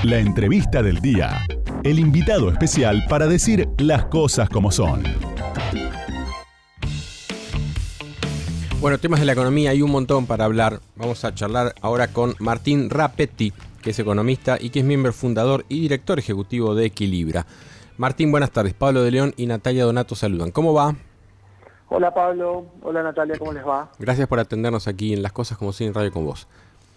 La entrevista del día. El invitado especial para decir las cosas como son. Bueno, temas de la economía hay un montón para hablar. Vamos a charlar ahora con Martín Rapetti, que es economista y que es miembro fundador y director ejecutivo de Equilibra. Martín, buenas tardes. Pablo de León y Natalia Donato saludan. ¿Cómo va? Hola Pablo, hola Natalia, ¿cómo les va? Gracias por atendernos aquí en Las Cosas como Son en Radio con vos.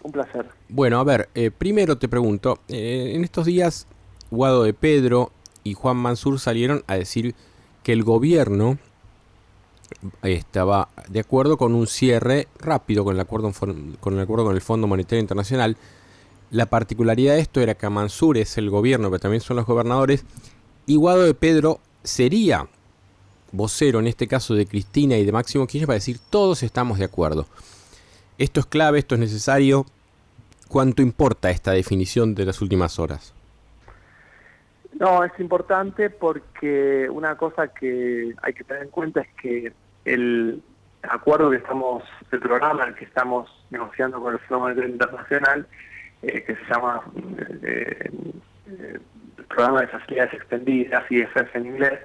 Un placer. Bueno, a ver, primero te pregunto, en estos días Guado de Pedro y Juan Mansur salieron a decir que el gobierno estaba de acuerdo con un cierre rápido con el acuerdo con el Fondo Monetario Internacional. La particularidad de esto era que Mansur es el gobierno, pero también son los gobernadores, y Guado de Pedro sería vocero, en este caso de Cristina y de Máximo Kirchner, para decir todos estamos de acuerdo. Esto es clave, esto es necesario. ¿Cuánto importa esta definición de las últimas horas? No, es importante porque una cosa que hay que tener en cuenta es que el acuerdo el programa en el que estamos negociando con el Fondo Monetario Internacional, que se llama Programa de Facilidades Extendidas, IFF en inglés,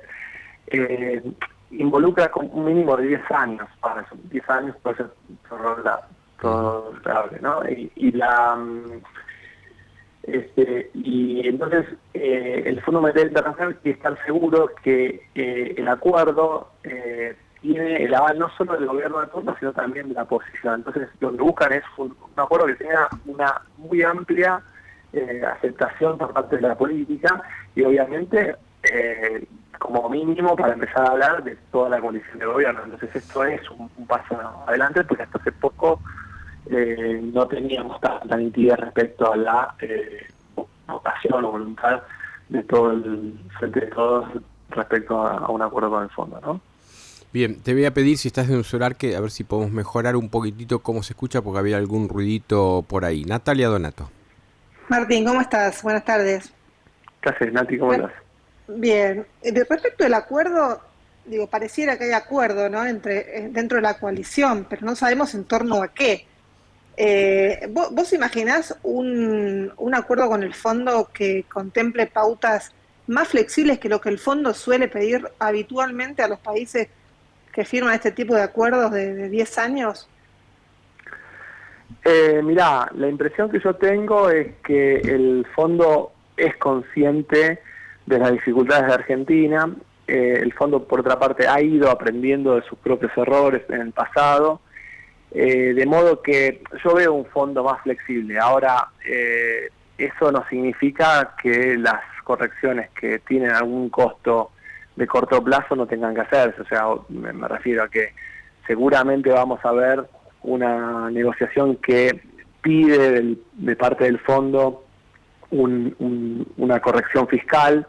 involucra con un mínimo de 10 años, para eso, 10 años puede ser prorrogable, ¿no? Y entonces el Fondo Monetario Internacional quiere estar seguro que el acuerdo tiene el aval no solo del gobierno de turno, sino también de la oposición. Entonces lo que buscan es un acuerdo que tenga una muy amplia aceptación por parte de la política y obviamente como mínimo para empezar a hablar de toda la coalición de gobierno. Entonces esto es un paso adelante porque hasta hace poco no teníamos tanta nitidez respecto a la vocación o voluntad de todo el frente de todos respecto a un acuerdo con el fondo, ¿no? Bien, te voy a pedir si estás en un celular que a ver si podemos mejorar un poquitito cómo se escucha porque había algún ruidito por ahí. Natalia Donato. Martín, ¿cómo estás? Buenas tardes. ¿Qué haces, Nati? ¿Cómo estás? Bien. Respecto del acuerdo, pareciera que hay acuerdo, ¿no? Dentro de la coalición, pero no sabemos en torno a qué. ¿Vos imaginás un acuerdo con el fondo que contemple pautas más flexibles que lo que el fondo suele pedir habitualmente a los países que firman este tipo de acuerdos de 10 años? Mirá, la impresión que yo tengo es que el fondo es consciente de las dificultades de Argentina. El fondo, por otra parte, ha ido aprendiendo de sus propios errores en el pasado. De modo que yo veo un fondo más flexible. Ahora, eso no significa que las correcciones que tienen algún costo de corto plazo no tengan que hacerse. O sea, me refiero a que seguramente vamos a ver una negociación que pide de parte del fondo una corrección fiscal,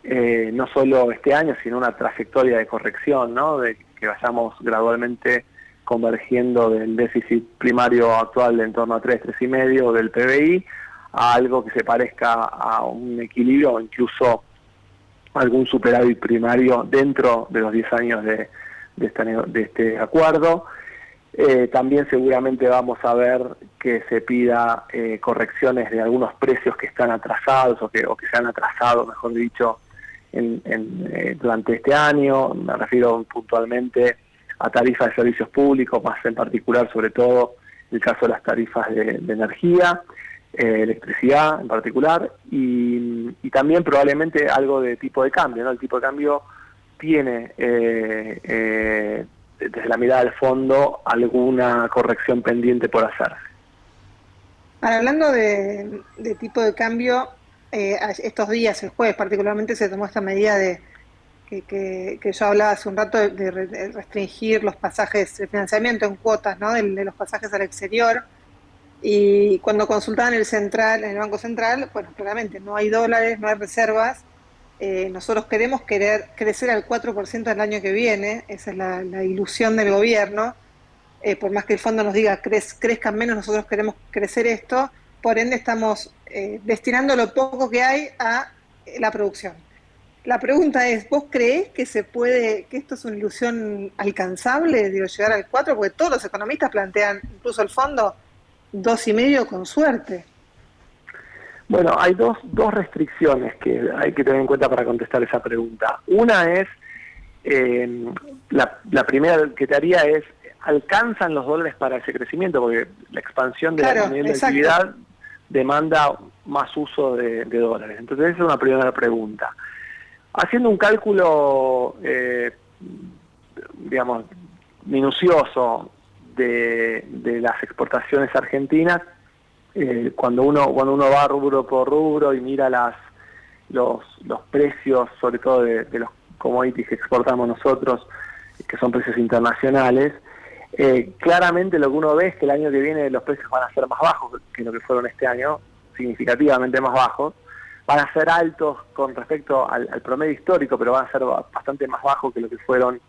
no solo este año, sino una trayectoria de corrección, ¿no? De que vayamos gradualmente convergiendo del déficit primario actual de en torno a 3,5 del PBI a algo que se parezca a un equilibrio o incluso algún superávit primario dentro de los 10 años de este acuerdo. También seguramente vamos a ver que se pida correcciones de algunos precios que están atrasados o que se han atrasado, mejor dicho, durante este año. Me refiero puntualmente a tarifas de servicios públicos, más en particular, sobre todo, el caso de las tarifas de energía, electricidad en particular, y también probablemente algo de tipo de cambio, ¿no? El tipo de cambio tiene, desde la mirada del fondo, alguna corrección pendiente por hacerse. Hablando de tipo de cambio, estos días, el jueves particularmente, se tomó esta medida que yo hablaba hace un rato de restringir los pasajes, el financiamiento en cuotas, ¿no? de los pasajes al exterior. Y cuando consultaban en el Banco Central, bueno, claramente no hay dólares, no hay reservas. Nosotros queremos crecer al 4% el año que viene, esa es la ilusión del gobierno. Por más que el fondo nos diga crezcan menos, nosotros queremos crecer esto, por ende estamos destinando lo poco que hay a la producción. La pregunta es, ¿vos creés que que esto es una ilusión alcanzable, llegar al 4? Porque todos los economistas plantean, incluso el fondo, 2,5 con suerte. Bueno, hay dos restricciones que hay que tener en cuenta para contestar esa pregunta. Una es, la primera que te haría es, ¿alcanzan los dólares para ese crecimiento? Porque la expansión de la nivel de actividad demanda más uso de dólares. Entonces esa es una primera pregunta. Haciendo un cálculo, digamos, minucioso de las exportaciones argentinas, cuando uno va rubro por rubro y mira los precios, sobre todo de los commodities que exportamos nosotros, que son precios internacionales, claramente lo que uno ve es que el año que viene los precios van a ser más bajos que lo que fueron este año, significativamente más bajos. Van a ser altos con respecto al promedio histórico, pero van a ser bastante más bajos que lo que fueron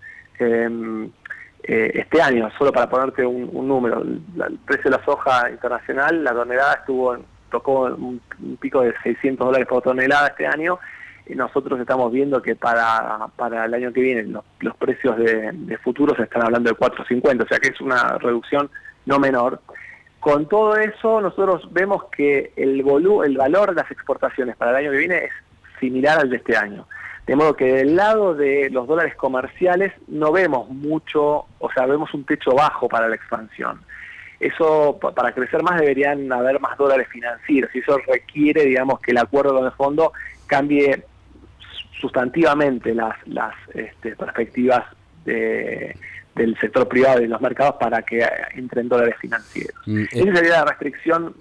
este año. Solo para ponerte un número, el precio de la soja internacional, la tonelada tocó un pico de $600 por tonelada este año, y nosotros estamos viendo que para el año que viene los precios de futuros están hablando de 4.50, o sea que es una reducción no menor. Con todo eso, nosotros vemos que el valor de las exportaciones para el año que viene es similar al de este año. De modo que del lado de los dólares comerciales no vemos mucho, o sea, vemos un techo bajo para la expansión. Eso, para crecer más, deberían haber más dólares financieros, y eso requiere, digamos, que el acuerdo con el fondo cambie sustantivamente las perspectivas del sector privado y de los mercados para que entren dólares financieros. Esa sería la restricción,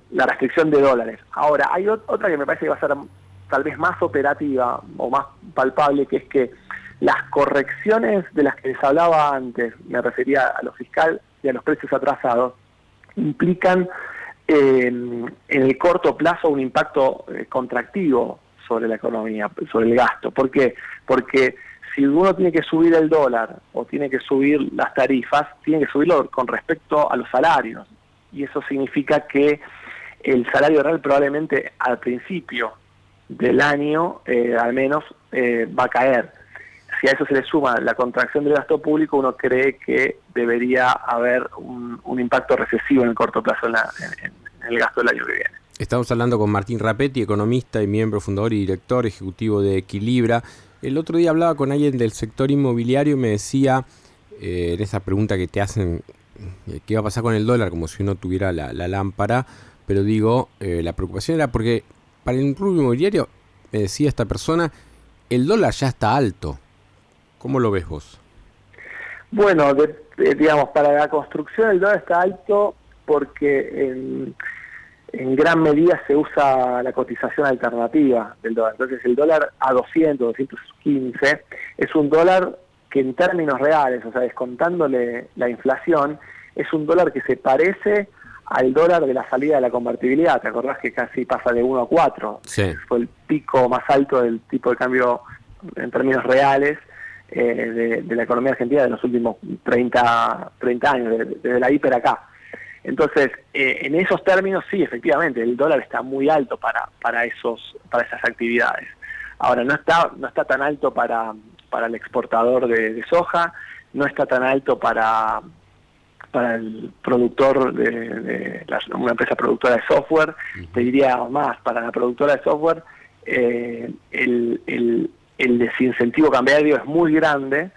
la restricción de dólares. Ahora, hay otra que me parece que va a ser tal vez más operativa o más palpable, que es que las correcciones de las que les hablaba antes, me refería a lo fiscal y a los precios atrasados, implican en el corto plazo un impacto contractivo sobre la economía, sobre el gasto. ¿Por qué? Porque si uno tiene que subir el dólar o tiene que subir las tarifas, tiene que subirlo con respecto a los salarios. Y eso significa que el salario real probablemente al principio del año, al menos, va a caer. Si a eso se le suma la contracción del gasto público, uno cree que debería haber un impacto recesivo en el corto plazo en el gasto del año que viene. Estamos hablando con Martín Rapetti, economista y miembro fundador y director ejecutivo de Equilibra. El otro día hablaba con alguien del sector inmobiliario y me decía, en esa pregunta que te hacen, ¿qué va a pasar con el dólar? Como si uno tuviera la lámpara, pero digo, la preocupación era porque para el rubro inmobiliario, me decía esta persona, el dólar ya está alto. ¿Cómo lo ves vos? Bueno, digamos, para la construcción el dólar está alto porque en gran medida se usa la cotización alternativa del dólar. Entonces el dólar a 200, 215 es un dólar que en términos reales, o sea, descontándole la inflación, es un dólar que se parece al dólar de la salida de la convertibilidad. ¿Te acordás que casi pasa de 1 a 4? Sí. Fue el pico más alto del tipo de cambio en términos reales de la economía argentina de los últimos 30 años, desde la hiper acá. Entonces, en esos términos, sí, efectivamente, el dólar está muy alto para esas actividades. Ahora, no está tan alto para el exportador de soja, no está tan alto para el productor una empresa productora de software. Te diría más, para la productora de software, el desincentivo cambiario es muy grande,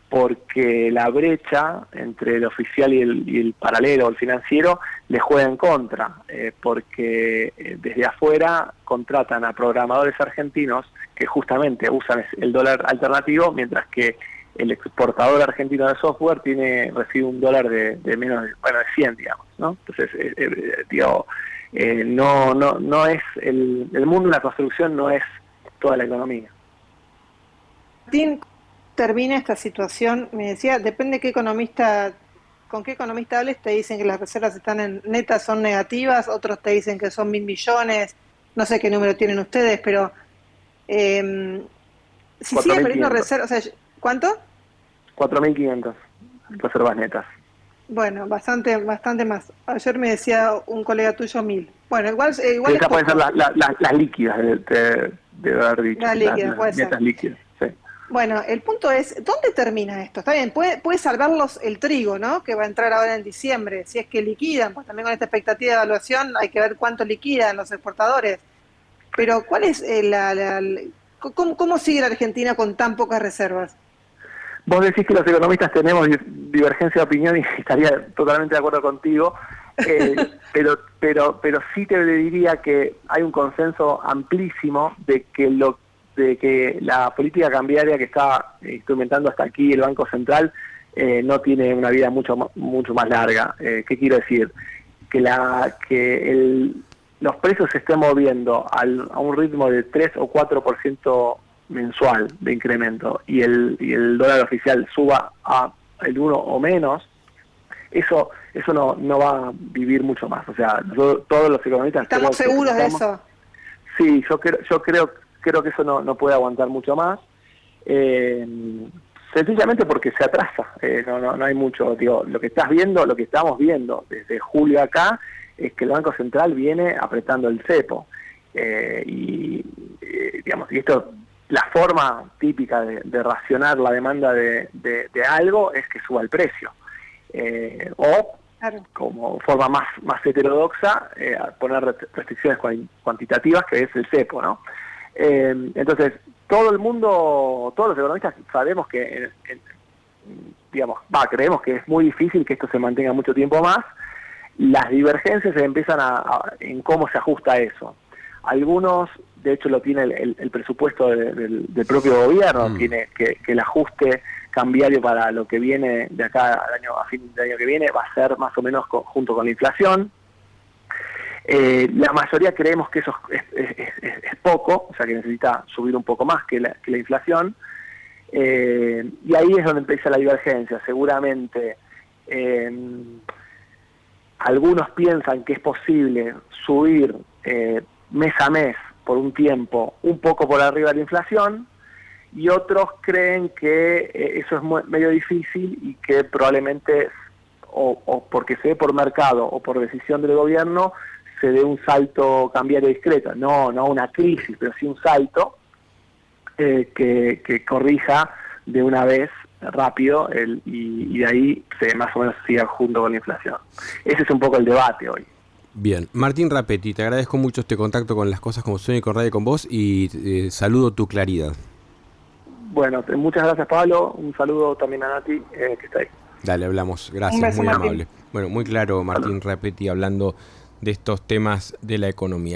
porque la brecha entre el oficial y el paralelo, el financiero, le juega en contra, porque desde afuera contratan a programadores argentinos que justamente usan el dólar alternativo, mientras que el exportador argentino de software recibe un dólar de menos de 100, digamos, ¿no? Entonces, no es el mundo de la construcción, no es toda la economía. Martín, termina esta situación, me decía, depende con qué economista hables, te dicen que las reservas están en netas, son negativas, otros te dicen que son 1.000 millones, no sé qué número tienen ustedes, pero si sigue perdiendo reservas, o sea, ¿cuánto? 4.500 reservas netas. Bueno, bastante más. Ayer me decía un colega tuyo 1.000. Bueno, igual Esas pueden ser las líquidas, de haber dicho. Las líquidas, puede ser. Netas líquidas, sí. Bueno, el punto es, ¿dónde termina esto? Está bien, puede salvarlos el trigo, ¿no? Que va a entrar ahora en diciembre, si es que liquidan, pues también con esta expectativa de evaluación hay que ver cuánto liquidan los exportadores. Pero ¿cuál es cómo sigue la Argentina con tan pocas reservas? Vos decís que los economistas tenemos divergencia de opinión y estaría totalmente de acuerdo contigo, pero sí te diría que hay un consenso amplísimo de que la política cambiaria que está instrumentando hasta aquí el Banco Central no tiene una vida mucho más larga. ¿Qué quiero decir? Los precios se estén moviendo a un ritmo de 3 o 4% mensual de incremento y el dólar oficial suba a el 1 o menos, eso no va a vivir mucho más. O sea, todos los economistas... ¿Estamos seguros de eso? Sí, yo creo que eso no puede aguantar mucho más. Sencillamente porque se atrasa. No hay mucho. Digo, lo que estamos viendo desde julio acá es que el Banco Central viene apretando el cepo. Y esto, la forma típica de racionar la demanda de algo es que suba el precio. O, claro, como forma más heterodoxa, poner restricciones cuantitativas, que es el cepo, ¿no? Entonces, todos los economistas sabemos que, creemos que es muy difícil que esto se mantenga mucho tiempo más. Las divergencias se empiezan en cómo se ajusta eso. Algunos, de hecho, lo tiene el presupuesto del propio gobierno, tiene que el ajuste cambiario para lo que viene de acá a fin de año que viene va a ser más o menos junto con la inflación. La mayoría creemos que eso es poco, o sea que necesita subir un poco más que la inflación, y ahí es donde empieza la divergencia. Seguramente algunos piensan que es posible subir mes a mes por un tiempo un poco por arriba de la inflación, y otros creen que eso es medio difícil y que probablemente o porque se dé por mercado o por decisión del gobierno se dé un salto cambiario discreto, no una crisis, pero sí un salto que corrija de una vez rápido y de ahí se más o menos siga junto con la inflación. Ese es un poco el debate hoy. Bien, Martín Rapetti, te agradezco mucho este contacto con Las Cosas Como Son y con Radio con vos y saludo tu claridad. Bueno, muchas gracias, Pablo, un saludo también a Nati, que está ahí. Dale, hablamos, gracias, muy amable. Bueno, muy claro Martín Rapetti hablando de estos temas de la economía.